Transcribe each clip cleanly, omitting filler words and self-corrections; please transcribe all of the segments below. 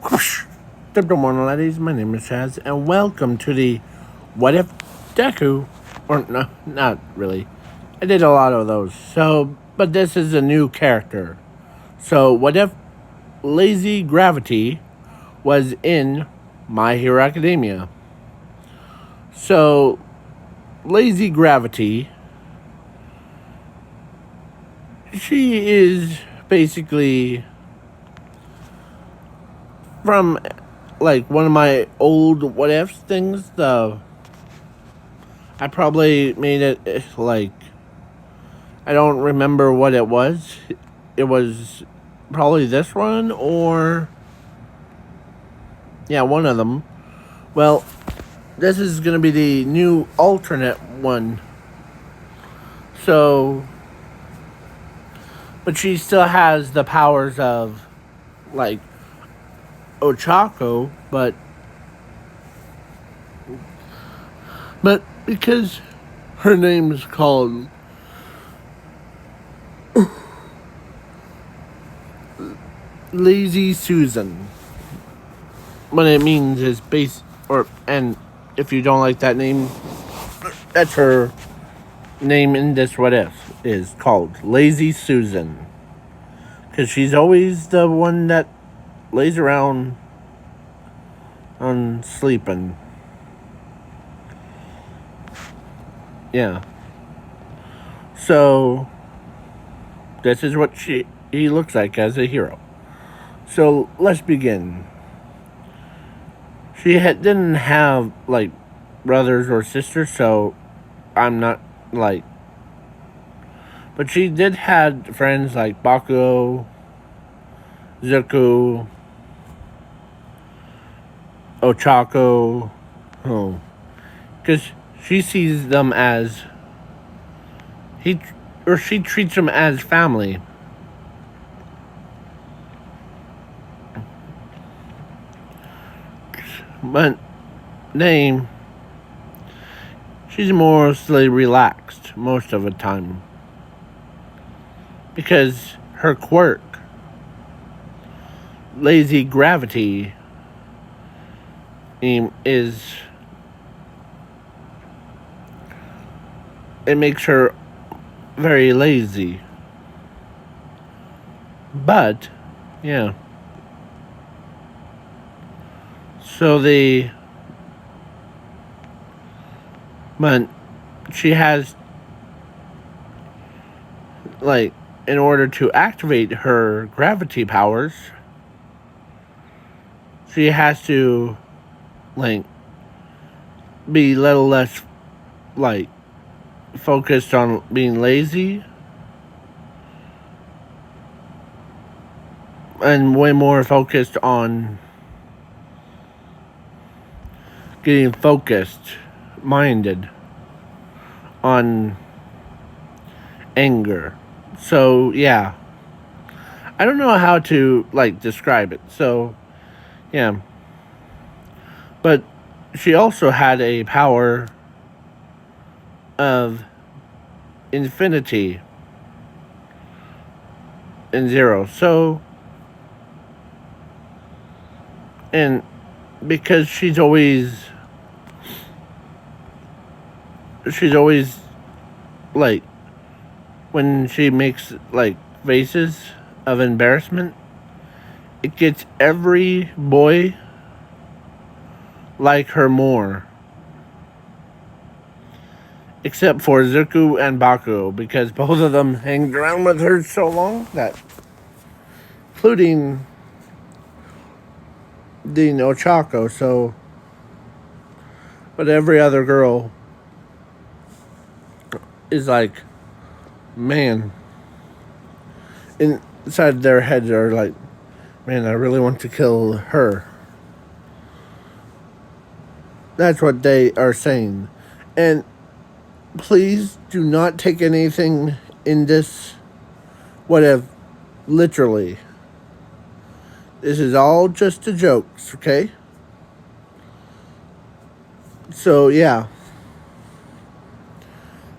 Whoosh. Good morning, ladies. My name is Chaz, and welcome to the What If Deku. Or, no, not really. I did a lot of those. But this is a new character. So, what if Lazy Gravity was in My Hero Academia? So, Lazy Gravity, she is basically from like one of my old what ifs things. I probably made it like I don't remember what it was. It was probably this one or yeah, one of them. Well, this is gonna be the new alternate one. So, but she still has the powers of like Ochako, but because her name is called Lazy Susan, what it means is and if you don't like that name, that's her name in this what if is called Lazy Susan, because she's always the one that lays around on sleeping. Yeah. So this is what he looks like as a hero. So let's begin. She didn't have like brothers or sisters, so I'm not like. But she did had friends like Bakugo, Zuko, Ochako. Oh, because she sees them as she treats them as family. But she's mostly relaxed most of the time. Because her quirk, Lazy Gravity, it makes her very lazy. But, yeah. So but she has, like, in order to activate her gravity powers, she has to, like, be a little less, like, focused on being lazy and way more focused on getting focused, minded on anger. So, yeah. I don't know how to, like, describe it. So, yeah. But she also had a power of infinity and zero. So, and because she's always like when she makes like faces of embarrassment, it gets every boy like her more, except for Zuko and Bakugo, because both of them hanged around with her so long that, including the Ochako. So, but every other girl is like, man, inside their heads are like, man, I really want to kill her. That's what they are saying. And please do not take anything in this what if literally. This is all just a jokes, okay? So, yeah.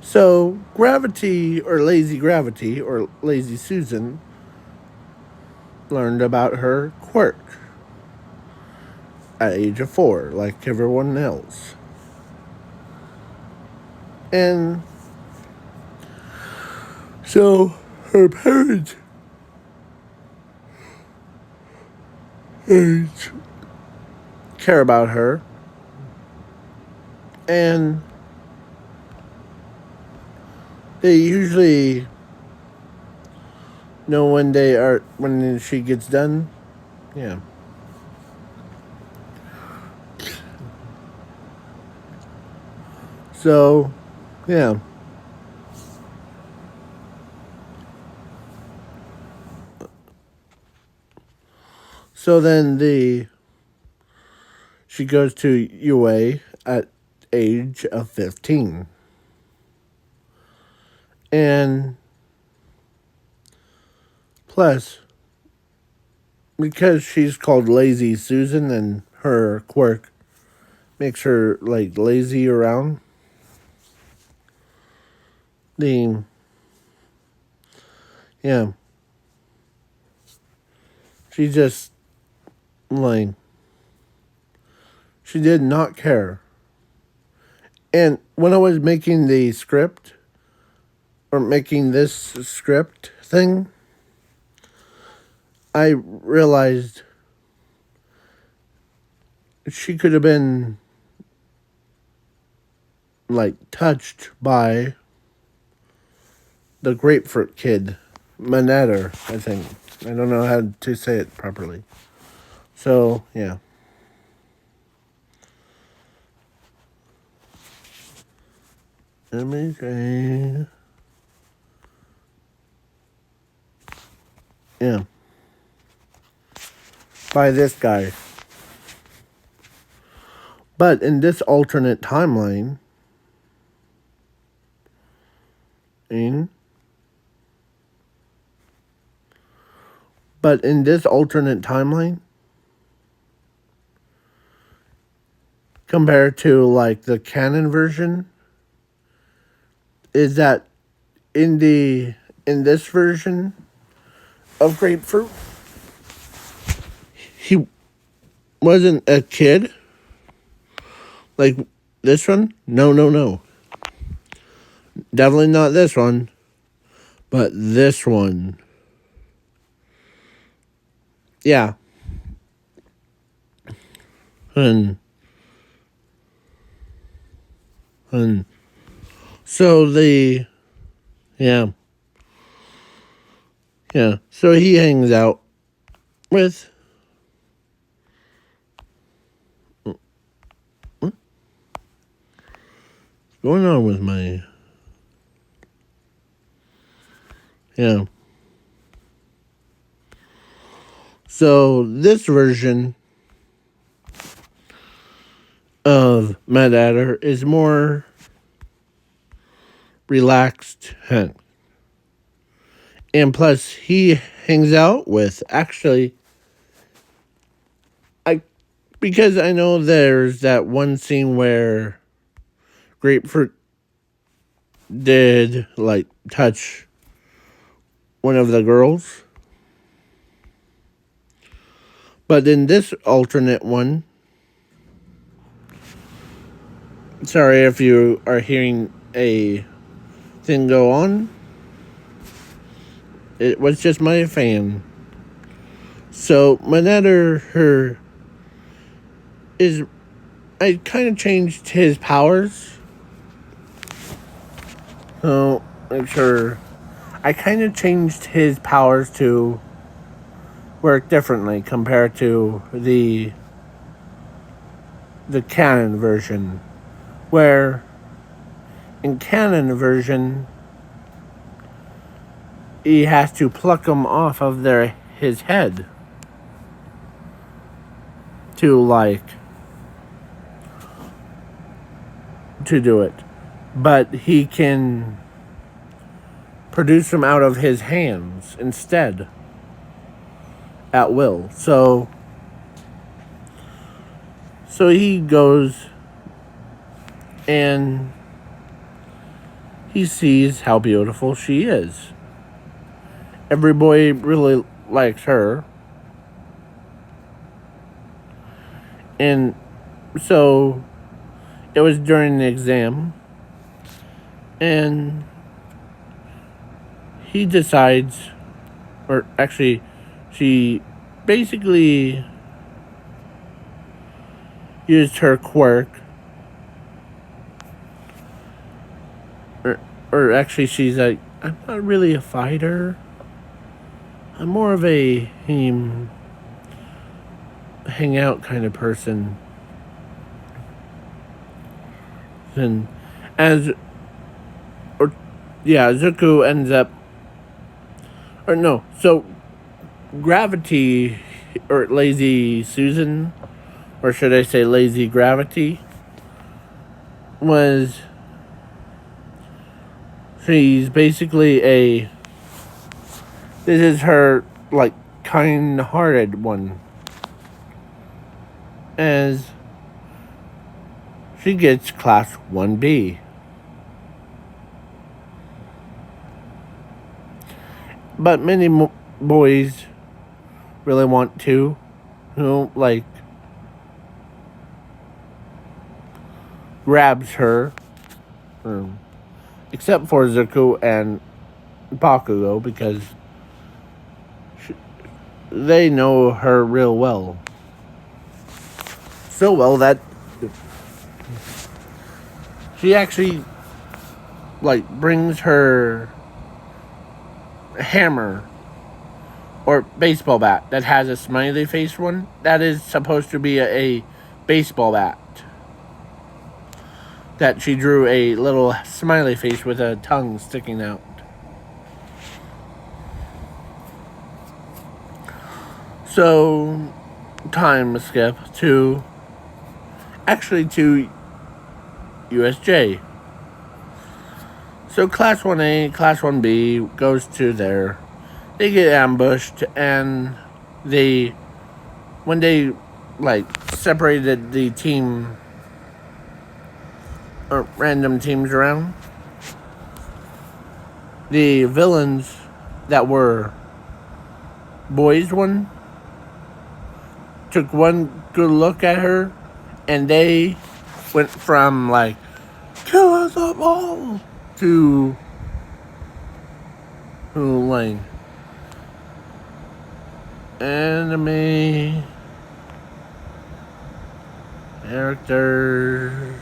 So, Gravity, or Lazy Susan, learned about her quirk. at age of 4, like everyone else. And so her parents care about her, and they usually know when she gets done. Yeah. So, yeah. So then she goes to UA at age of 15. And plus, because she's called Lazy Susan and her quirk makes her like lazy around the yeah. She just like she did not care. And when I was making the script or making this script thing, I realized she could have been like touched by the grapefruit kid, Manetter, I think. I don't know how to say it properly. So, yeah. Amazing. Yeah. By this guy. But in this alternate timeline, compared to like the canon version, is that in this version of Grapefruit, he wasn't a kid like this one. No. Definitely not this one, but this one. Yeah. And so yeah. So he hangs out with what's going on with my So this version of Mad Adder is more relaxed, and plus he hangs out with because I know there's that one scene where Grapefruit did like touch one of the girls, but in this alternate one, sorry if you are hearing a thing go on, it was just my fan. So Manetter, I kind of changed his powers. So make sure I kind of changed his powers to work differently compared to the canon version, where in canon version he has to pluck them off of his head to do it, but he can produce them out of his hands instead at will. So he goes and he sees how beautiful she is. Every boy really likes her. And so it was during the exam, and he decides, or actually, she basically used her quirk, or actually, she's like, I'm not really a fighter. I'm more of a hang out kind of person. And as, or yeah, Zuko ends up, or no, so Gravity, or Lazy Susan, or should I say Lazy Gravity, was, she's basically this is her, like, kind-hearted one, as she gets class 1B. But many boys really want to, like, grabs her, except for Zuko and Bakugo, because they know her real well. So well that she actually, like, brings her hammer or baseball bat that has a smiley face one. That is supposed to be a baseball bat. That she drew a little smiley face with a tongue sticking out. So, time skip to USJ. So Class 1A, Class 1B goes to there. They get ambushed, and when they, like, separated the team, or random teams around, the villains that were boys one took one good look at her, and they went from, like, kill us all to like, anime characters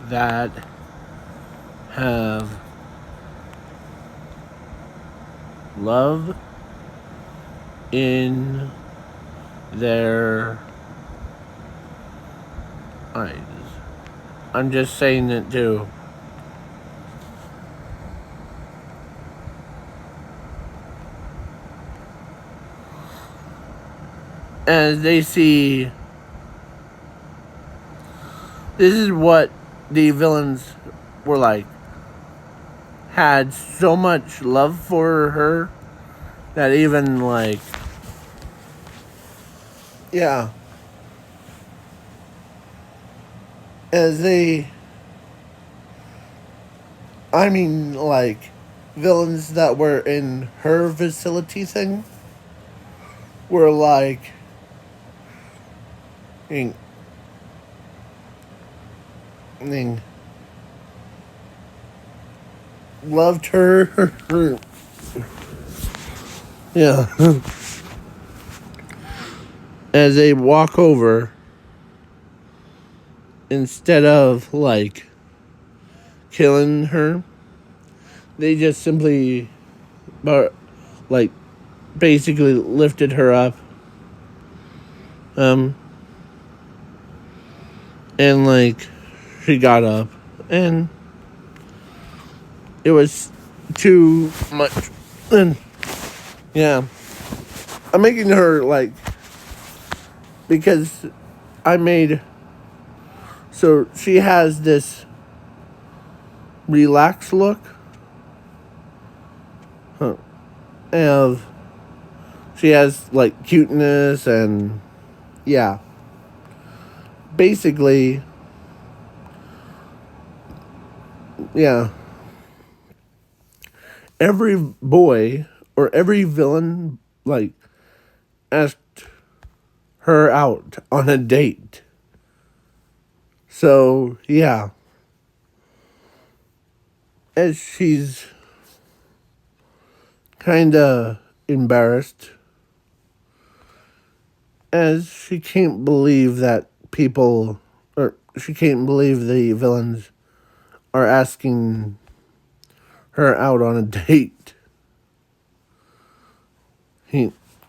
that have love in their eyes. I'm just saying it too. As they see, this is what the villains were like. Had so much love for her that even, like, yeah. As like, villains that were in her facility thing were like, loved her. Yeah. As they walk over, instead of, like, killing her, they just simply, like, basically lifted her up. And, like, she got up, and it was too much. And, yeah. I'm making her, like, because so she has this relaxed look. And she has, like, cuteness, and, yeah. Basically, yeah. Every boy or every villain, like, asked her out on a date. So, yeah. As she's kinda embarrassed, as she can't believe that people, or she can't believe the villains are asking her out on a date.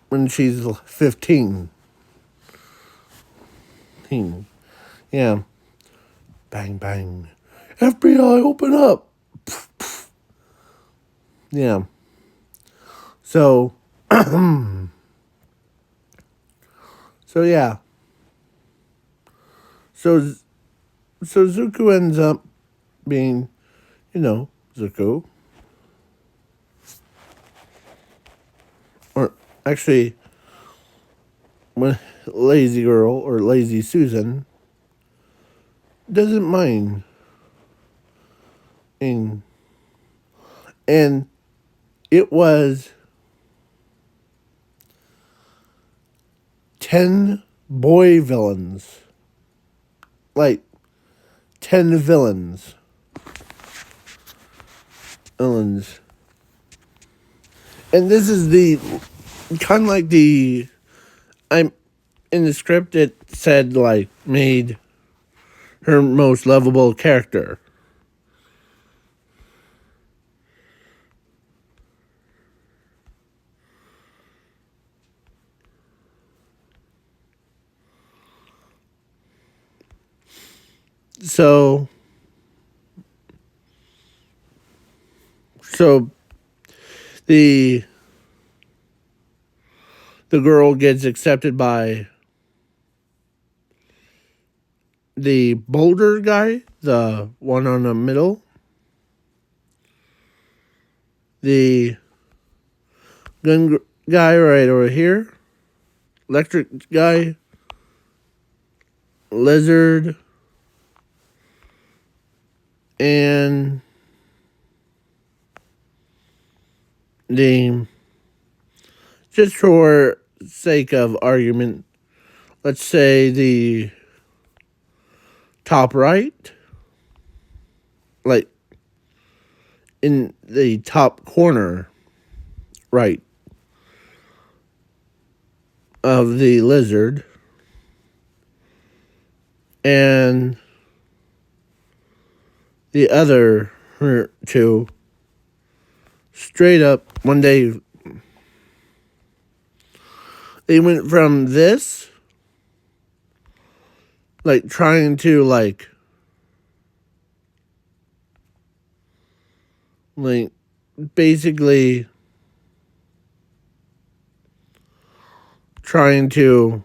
When she's 15. Yeah. Bang, bang. FBI, open up. Yeah. So, yeah. So Zuko ends up being, Zuko. Or actually, when Lazy Girl or Lazy Susan doesn't mind. And it was 10 boy villains. Like, 10 villains. Villains. And this is the, kind of like in the script it said, like, made her most lovable character. So the girl gets accepted by the boulder guy, the one on the middle, the gun guy right over here, electric guy, lizard, and just for sake of argument, let's say the top right, like in the top corner right of the lizard, and the other two straight up. One day they went from this, like trying to like basically trying to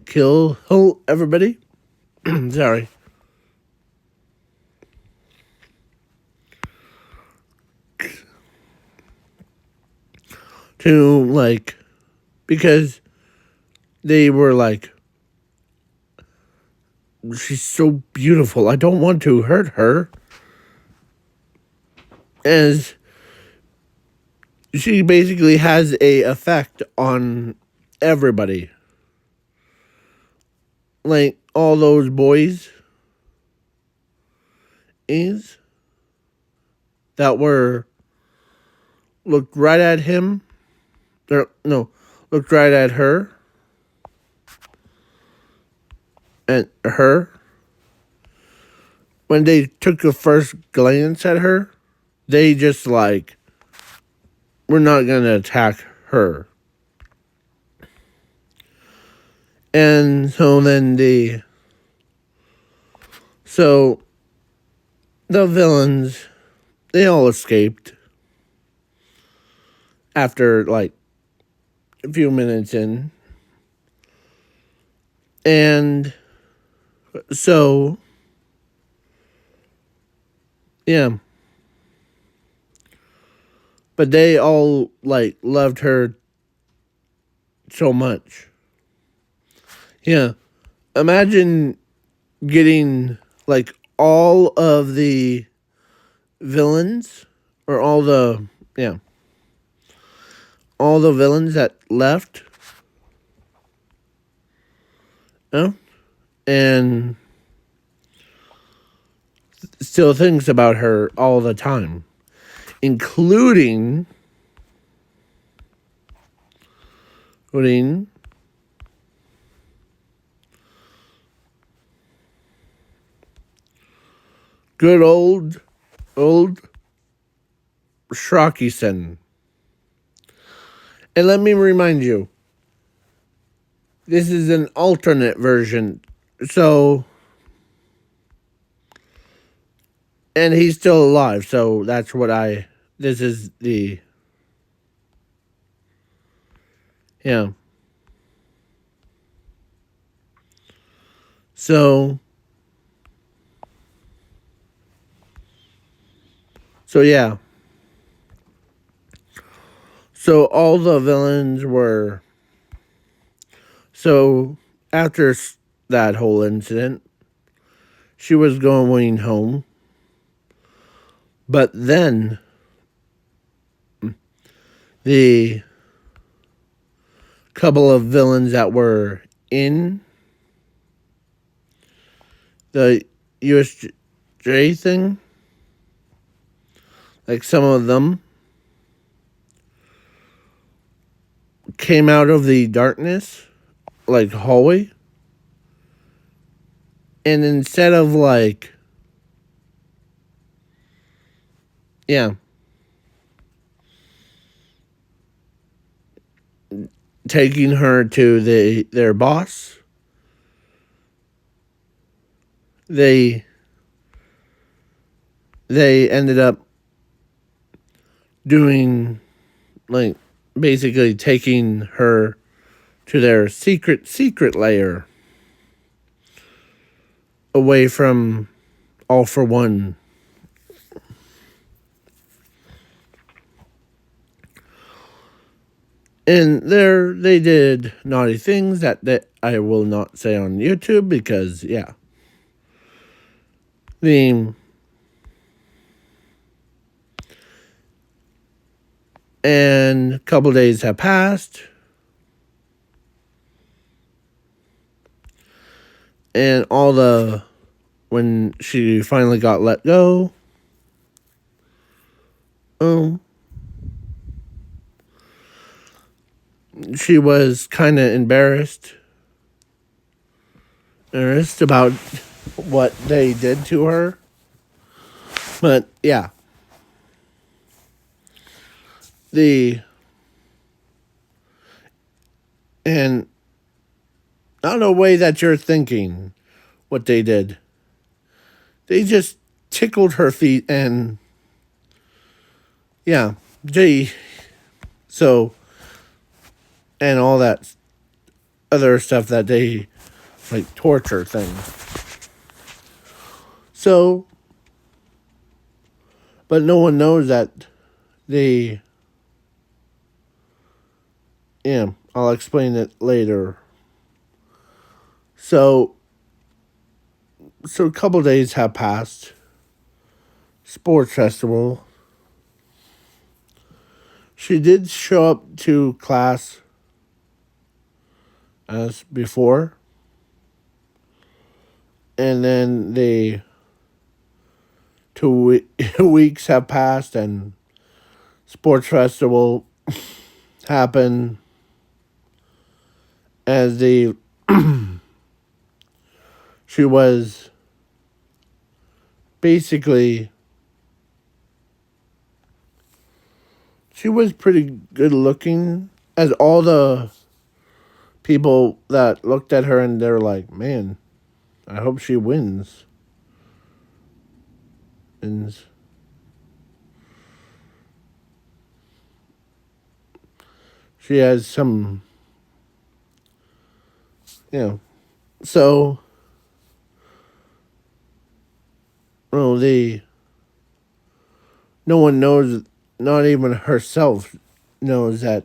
kill everybody. Sorry. To because they were like, she's so beautiful, I don't want to hurt her, as she basically has a effect on everybody. Like all those boys that looked right at him, looked right at her, and her. When they took the first glance at her, they just we're not gonna attack her. And so then the villains, they all escaped after a few minutes in. And so, yeah. But they all loved her so much. Yeah. Imagine getting all of the villains, or yeah, all the villains that left, and still thinks about her all the time, including good old Shrocky-sen. And let me remind you, this is an alternate version. So, and he's still alive. So that's what this is the, yeah. So yeah. So all the villains were, so after that whole incident, she was going home. But then the couple of villains that were in the USJ thing, like some of them came out of the darkness, like hallway, and instead of like, yeah, taking her to their boss, they ended up doing, like, basically taking her to their secret lair, away from All for One. And there they did naughty things that I will not say on YouTube because, yeah. And a couple days have passed. And when she finally got let go, she was kind of embarrassed about what they did to her. But yeah, and not a way that you're thinking what they did. They just tickled her feet and, yeah, so, and all that other stuff that they, like, torture thing. So, but no one knows that yeah, I'll explain it later. So a couple days have passed. Sports festival. She did show up to class as before. And then 2 weeks have passed and sports festival happened as she was basically, she was pretty good looking, as all the people that looked at her and they're like, man, I hope she wins. And she has some, so, well, no one knows, not even herself knows that,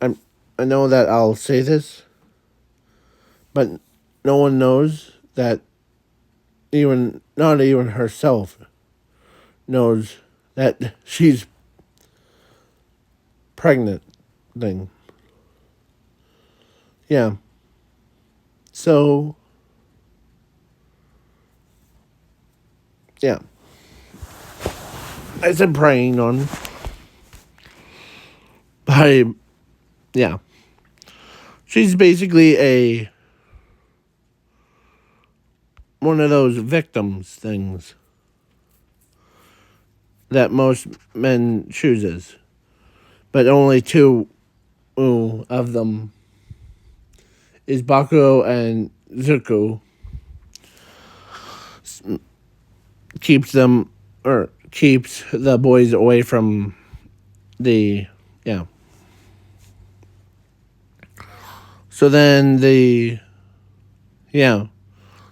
I know that I'll say this, but no one knows that, not even herself knows that she's pregnant thing. Yeah. So, yeah. I said preying on by, yeah. She's basically one of those victims things that most men chooses, but only two of them is Bakugo and Zuko keeps the boys away from the, yeah. So then yeah.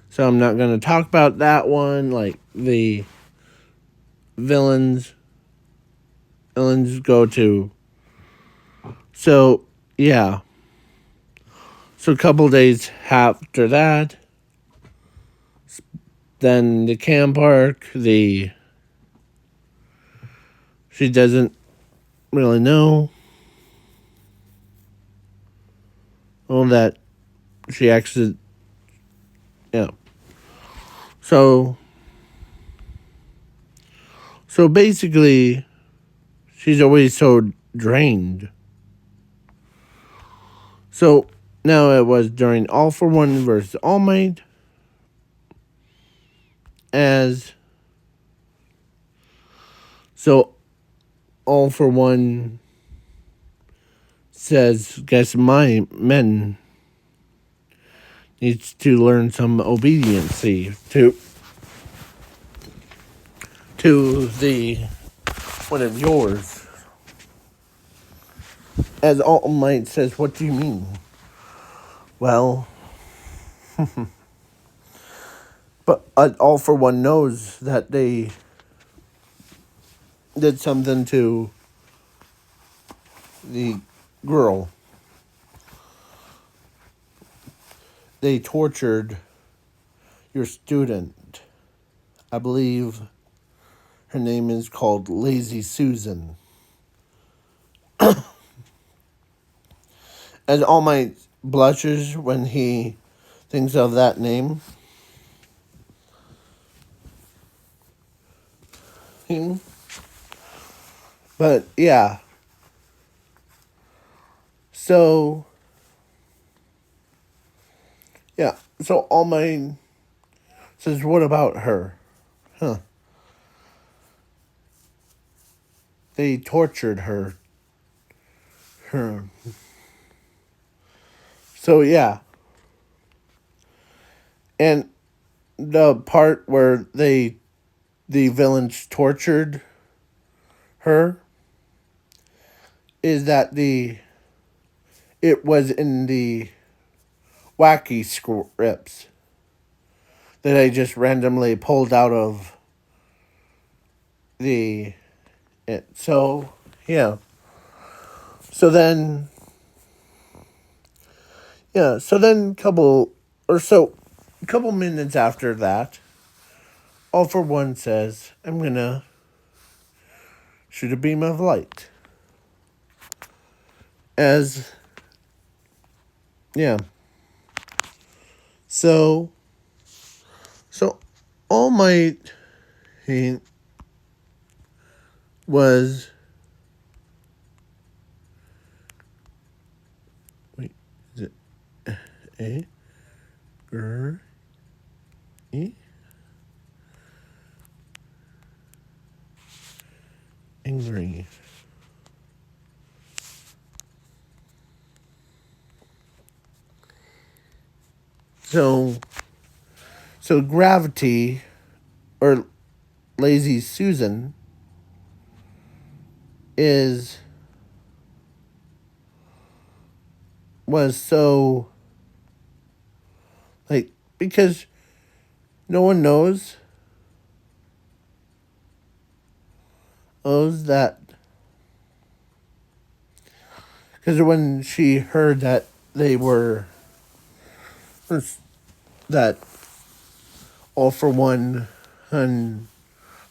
So I'm not going to talk about that one. Like the villains go to. So yeah. So a couple days after that, then the camp park. She doesn't really know all that she actually, yeah. So basically, she's always so drained. So now it was during All for One versus All Might, as so All for One says, guess my men needs to learn some obediency to the one of yours. As All Might says, what do you mean? Well, but All for One knows that they did something to the girl. They tortured your student. I believe her name is called Lazy Susan. As All Might blushes when he thinks of that name. But yeah. So yeah. So All Might says, what about her? Huh. They tortured her. So yeah. And the part where the villains tortured her is that it was in the wacky scripts that I just randomly pulled out of it. So yeah. So then couple minutes after that, All for One says, I'm gonna shoot a beam of light. As yeah. So All Might he was wait, is it A R E? Angry. So Gravity or Lazy Susan was so like, because no one knows that, because when she heard that that All for One and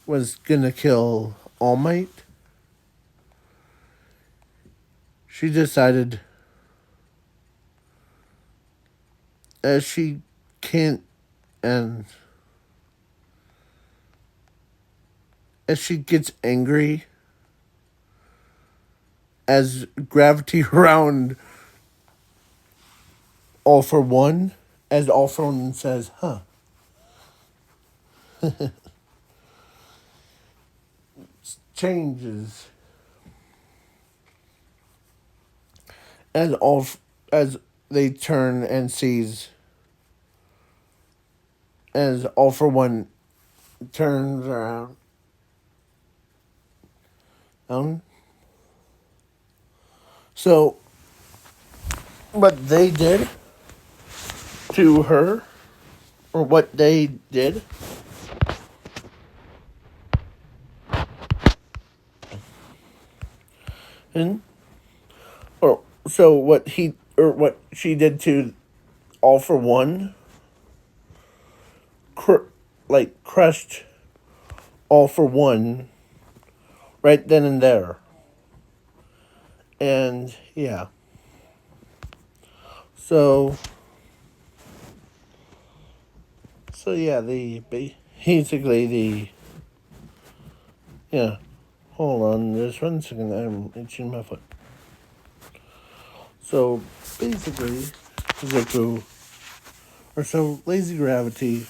was gonna kill All Might, she decided as she can't, and as she gets angry, as gravity around All for One, as All for One says, huh, changes. As they turn and sees, as All for One turns around. So, what they did to her, or what they did, and or so what she did to All for One, crushed All for One right then and there, and yeah, so yeah, basically the yeah. Hold on, just 1 second. I'm itching my foot. So basically, Zuko, or so lazy gravity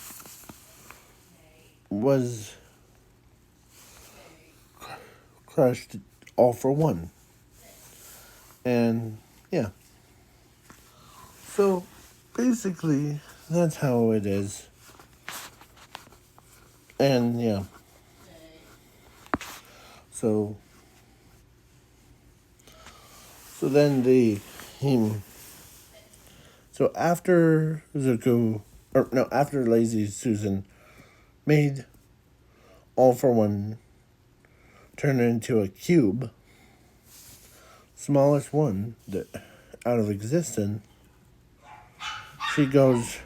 was crushed All for One, and yeah. So basically, that's how it is, and yeah. So then him. So after Zuko, or no, after Lazy Susan made All for One turn into a cube, smallest one that out of existence, she goes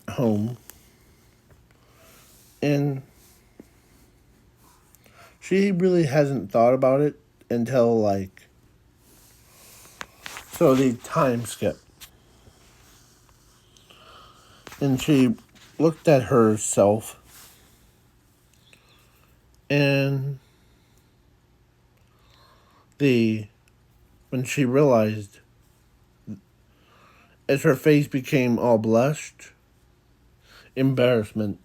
home, and she really hasn't thought about it until the time skip, and she looked at herself, and when she realized, as her face became all blushed, embarrassment,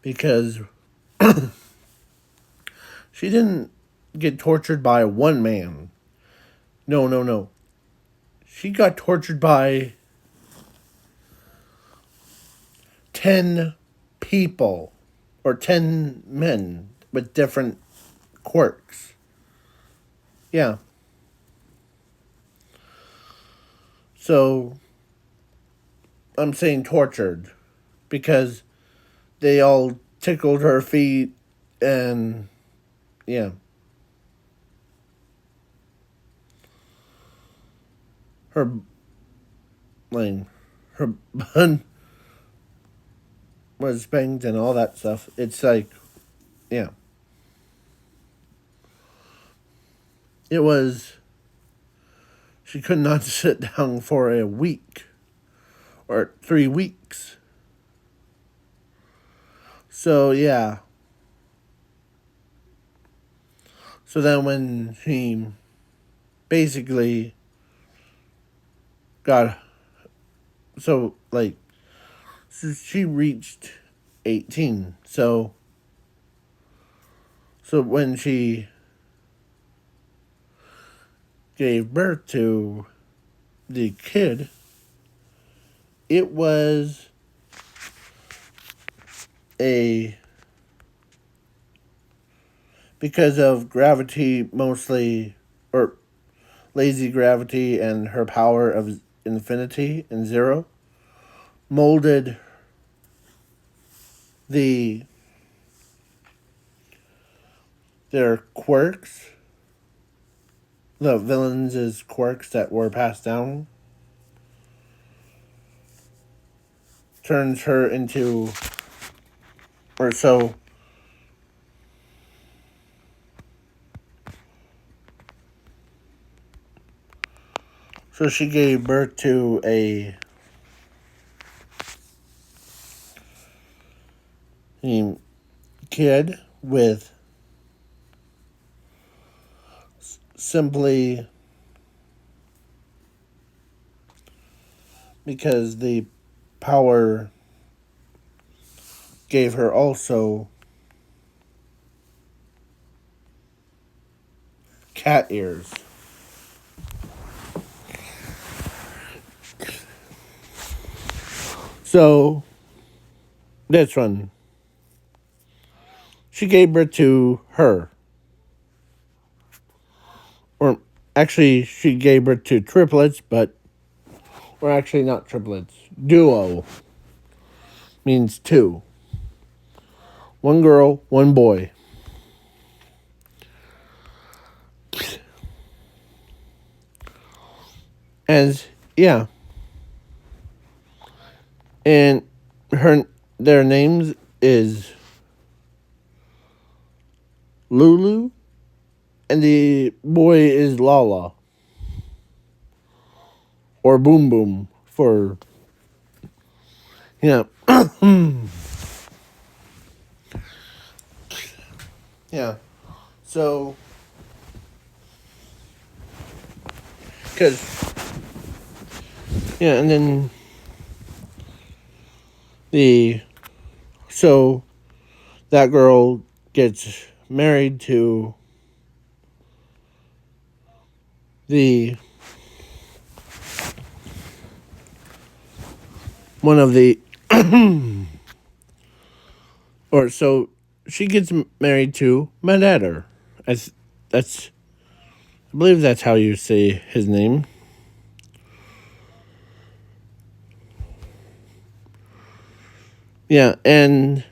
because she didn't get tortured by one man. No, no, no. She got tortured by 10 people, or 10 men with different quirks. Yeah. So, I'm saying tortured because they all tickled her feet, and yeah. Her, her bun was spanked and all that stuff. It's yeah. It was, she could not sit down for a week or 3 weeks. So, yeah. So then when she basically got, so she reached 18. So when she gave birth to the kid, it was because of gravity mostly, or lazy gravity and her power of infinity and zero, molded their quirks, the villains' quirks that were passed down, turns her into, or so she gave birth to a kid with simply because the power gave her also cat ears. So, this one, she gave birth to her. Or actually, she gave birth to triplets, but, or actually not triplets. Duo means two. One girl, one boy. And, yeah. And their names is Lulu, and the boy is Lala. Or Boom Boom for, yeah. Yeah. So, because, yeah, and then so that girl gets married to one of the, or so she gets married to Madatter. I believe that's how you say his name. Yeah, and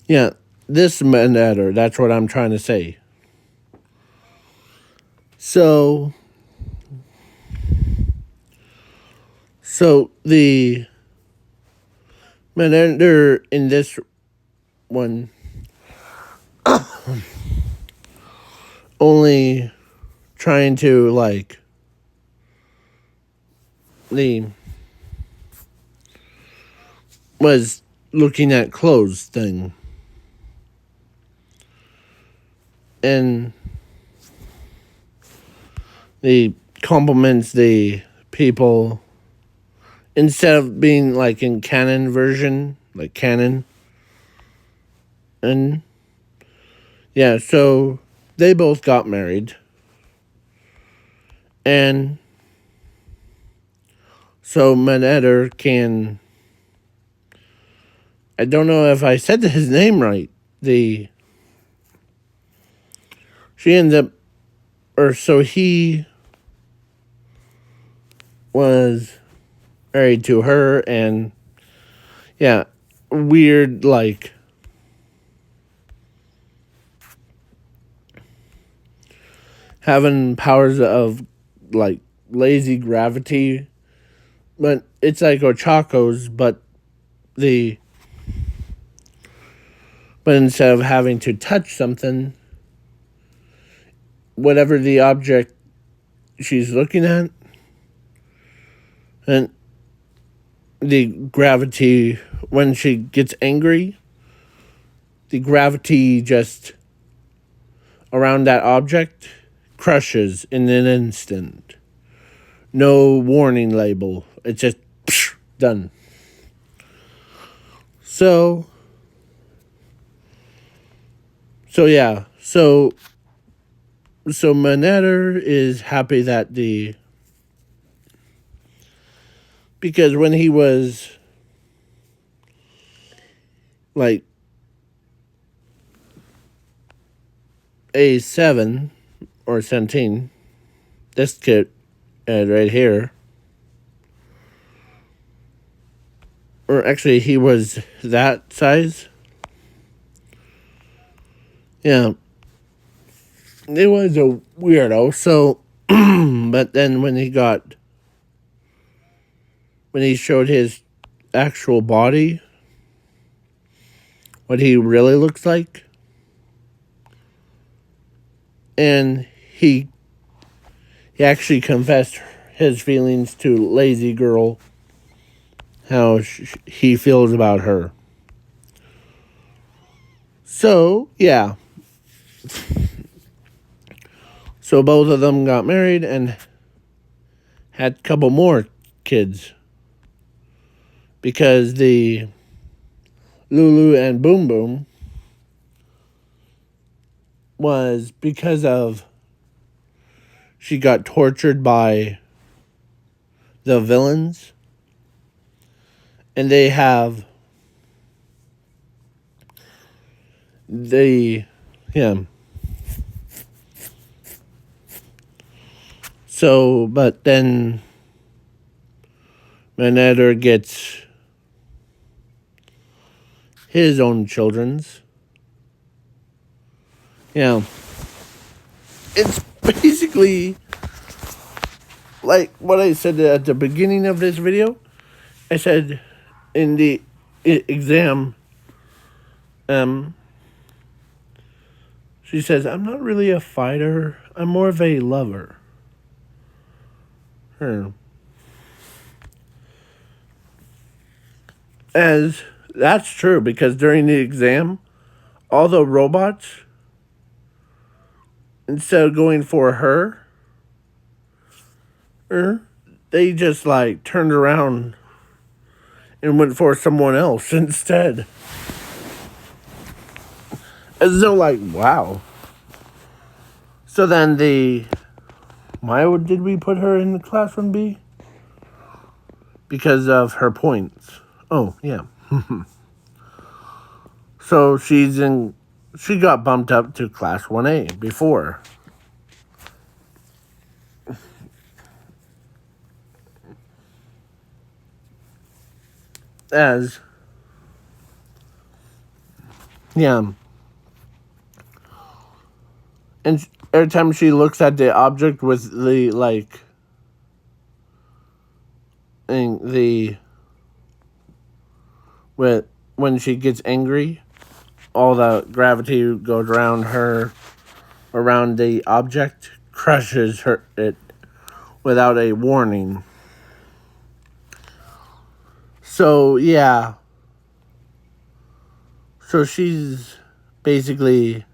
yeah, this Madatter, that's what I'm trying to say. So the Madatter in this one only trying to was looking at clothes thing. And the compliments the people instead of being like in canon version, like canon. And yeah, so they both got married. And so Manetter can, I don't know if I said his name right. She ends up, or so he was married to her, and yeah, weird, like, having powers of, like, lazy gravity, but it's like Ochako's, but instead of having to touch something, whatever the object she's looking at, and the gravity, when she gets angry, the gravity just around that object crushes in an instant. No warning label. It's just done. So yeah. So Manetter is happy that because when he was like A7 or 17, this kid right here, or actually he was that size. Yeah, it was a weirdo. So, but then when he got when he showed his actual body, what he really looks like. And he actually confessed his feelings to Lazy Girl, how he feels about her. So, yeah. So both of them got married and had a couple more kids. Because the Lulu and Boom Boom was because of she got tortured by the villains. And they have So, but then Manetter gets his own children's. Yeah. It's basically like what I said at the beginning of this video. I said in the exam, she says, I'm not really a fighter. I'm more of a lover. As that's true, because during the exam, all the robots, instead of going for her, they just like turned around and went for someone else instead. As though like, wow. So then why did we put her in the classroom B? Because of her points. Oh, yeah. So she got bumped up to class 1A before. Yeah. And every time she looks at the object with the, like, when she gets angry, all the gravity goes around the object, crushes it without a warning. So, yeah. So she's basically,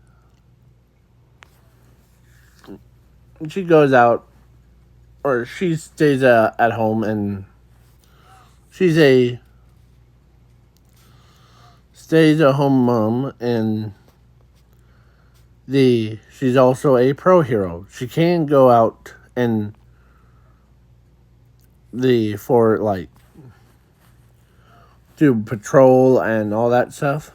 she goes out, or she stays at home, and she's a stays-at-home mom, and she's also a pro hero. She can go out and for like do patrol and all that stuff,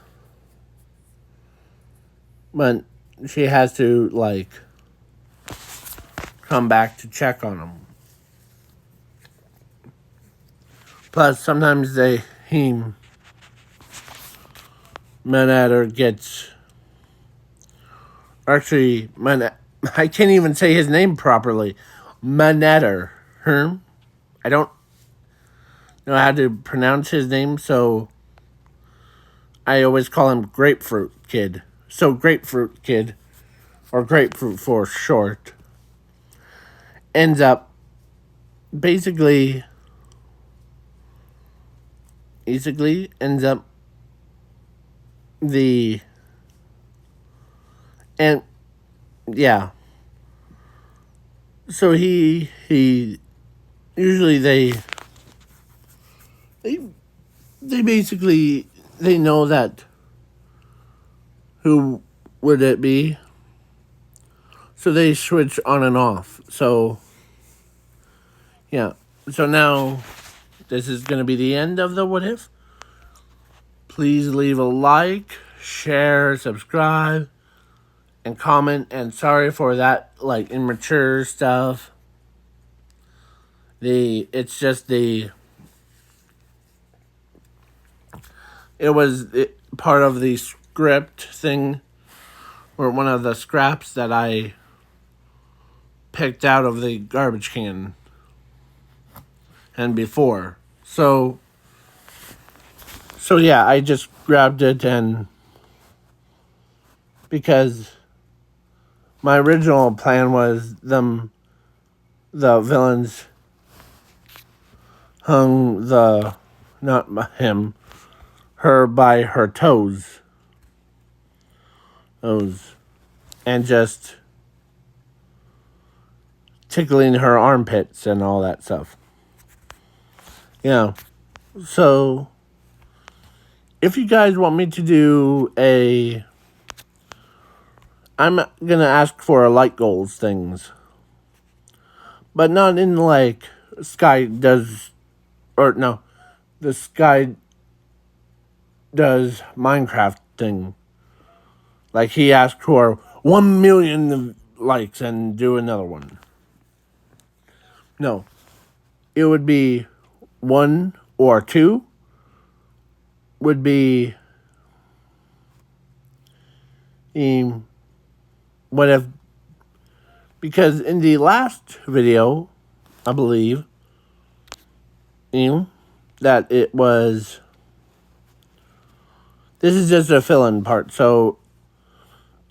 but she has to like come back to check on them. Plus, sometimes Manetter gets. Actually, I can't even say his name properly. Manetter. I don't know how to pronounce his name, so I always call him Grapefruit Kid. So Grapefruit Kid, or Grapefruit for short, ends up basically ends up and yeah. So he usually they basically they know that who would it be, so they switch on and off. So yeah, so now this is going to be the end of the What If. Please leave a like, share, subscribe, and comment. And sorry for that like immature stuff. It's just it was part of the script thing, or one of the scraps that I picked out of the garbage can and before. So yeah, I just grabbed it, and because my original plan was the villains hung not him, her by her toes, and just tickling her armpits and all that stuff. So if you guys want me to do I'm gonna ask for light goals things, but not in like Sky does, or no, the Sky does Minecraft thing. Like he asked for 1 million likes and do another one. No, it would be 1 or 2 would be what if, because in the last video, I believe, that it was, this is just a fill-in part, so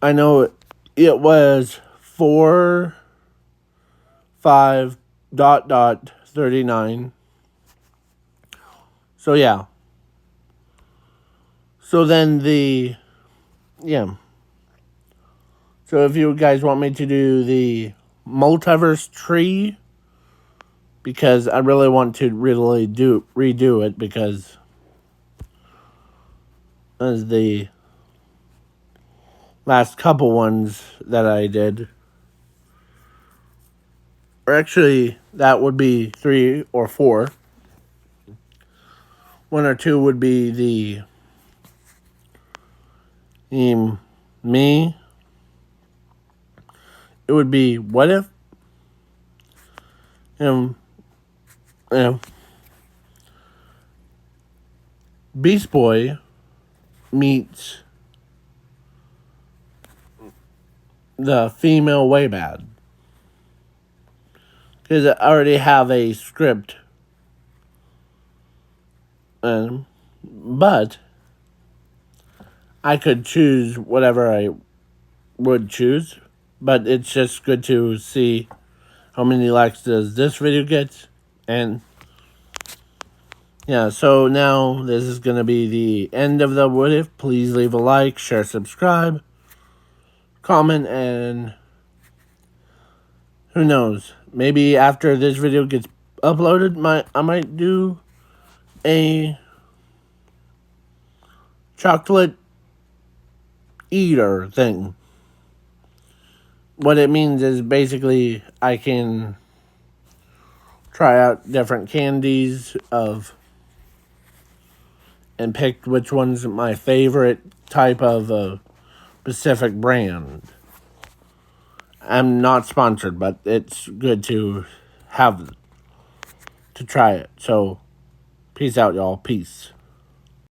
I know it was 4, 5, ... 39. So yeah. So then So if you guys want me to do the multiverse tree, because I really want to redo it, because as the last couple ones that I did, or actually that would be 3 or 4. 1 or 2 would be the me. It would be what if Beast Boy meets the female way bad. Because I already have a script. But I could choose whatever I would choose. But it's just good to see how many likes does this video get. And yeah, so now this is going to be the end of the what if. Please leave a like, share, subscribe, comment, and who knows, maybe after this video gets uploaded, I might do a chocolate eater thing. What it means is basically I can try out different candies and pick which one's my favorite type of specific brand. I'm not sponsored, but it's good to try it. So, peace out, y'all. Peace.